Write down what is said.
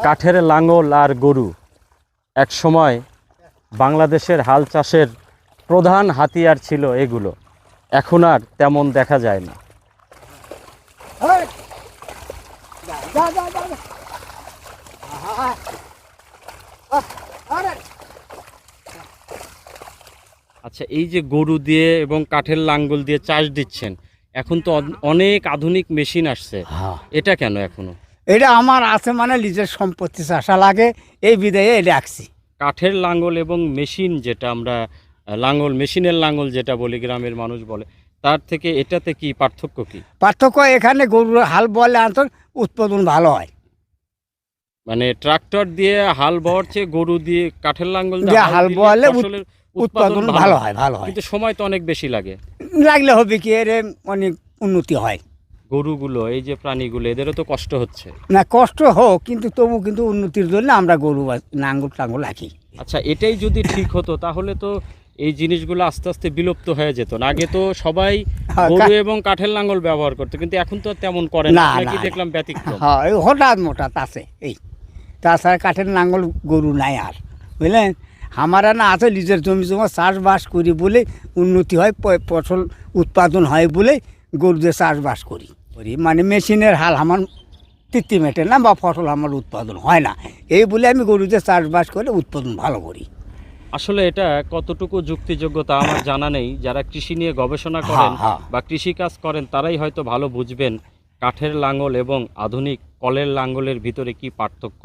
কাঠের লাঙল আর গরু এক সময় বাংলাদেশের হাল চাষের প্রধান হাতিয়ার ছিল এগুলো, এখন আর তেমন দেখা যায় না। আচ্ছা, এই যে গরু দিয়ে এবং কাঠের লাঙ্গল দিয়ে চাষ দিচ্ছেন, এখন তো অনেক আধুনিক মেশিন আসছে, এটা কেন এখনো? এটা আমার আছে মানে নিজের সম্পত্তি চাষা লাগে, এই বিধায় এটা রাখছি। কাঠের লাঙ্গল এবং মেশিন যেটা আমরা লাঙ্গল, মেশিনের লাঙ্গল যেটা বলি, গ্রামের মানুষ বলে, তার থেকে এটাতে কি পার্থক্য কি? পার্থক্য এখানে গরুর হাল বলে আনতো উৎপাদন ভালো হয়। মানে ট্রাক্টর দিয়ে হাল বওয়ার চেয়ে গরু দিয়ে কাঠের লাঙ্গল দিয়ে হাল বলে ফসলের উৎপাদন ভালো হয়, ভালো হয়। কিন্তু সময় তো অনেক বেশি লাগে। লাগলে হবে কি, এর অনেক উন্নতি হয়। গরুগুলো, এই যে প্রাণীগুলো, এদেরও তো কষ্ট হচ্ছে। না, কষ্ট হোক, কিন্তু তবু কিন্তু উন্নতির জন্য আমরা গরু নাঙ্গল টাঙ্গল রাখি। আচ্ছা, এটাই যদি ঠিক হতো তাহলে তো এই জিনিসগুলো আস্তে আস্তে বিলুপ্ত হয়ে যেত না। আগে তো সবাই গরু এবং কাঠের লাঙ্গল ব্যবহার করতো, কিন্তু এখন তো তেমন করে না, নাকি দেখলাম ব্যতিক্রম। হ্যাঁ, হঠাৎ মোটাৎ আছে এই, তাছাড়া কাঠের লাঙ্গল গরু নাই আর, বুঝলেন। আমারা না আছে নিজের জমি জমা চাষবাস করি বলে উন্নতি হয়, ফসল উৎপাদন হয় বলে গরু দিয়ে চাষবাস করি। মানে মেশিনের হাল আমার তৃপ্তি মেটে না, বা ফসল আমার উৎপাদন হয় না, এই বলে আমি গরু দিয়ে চাষবাস করে উৎপাদন ভালো করি। আসলে এটা কতটুকু যুক্তিযোগ্যতা আমার জানা নেই। যারা কৃষি নিয়ে গবেষণা করেন বা কৃষি কাজ করেন তারাই হয়তো ভালো বুঝবেন কাঠের লাঙ্গল এবং আধুনিক কলের লাঙ্গলের ভিতরে কি পার্থক্য।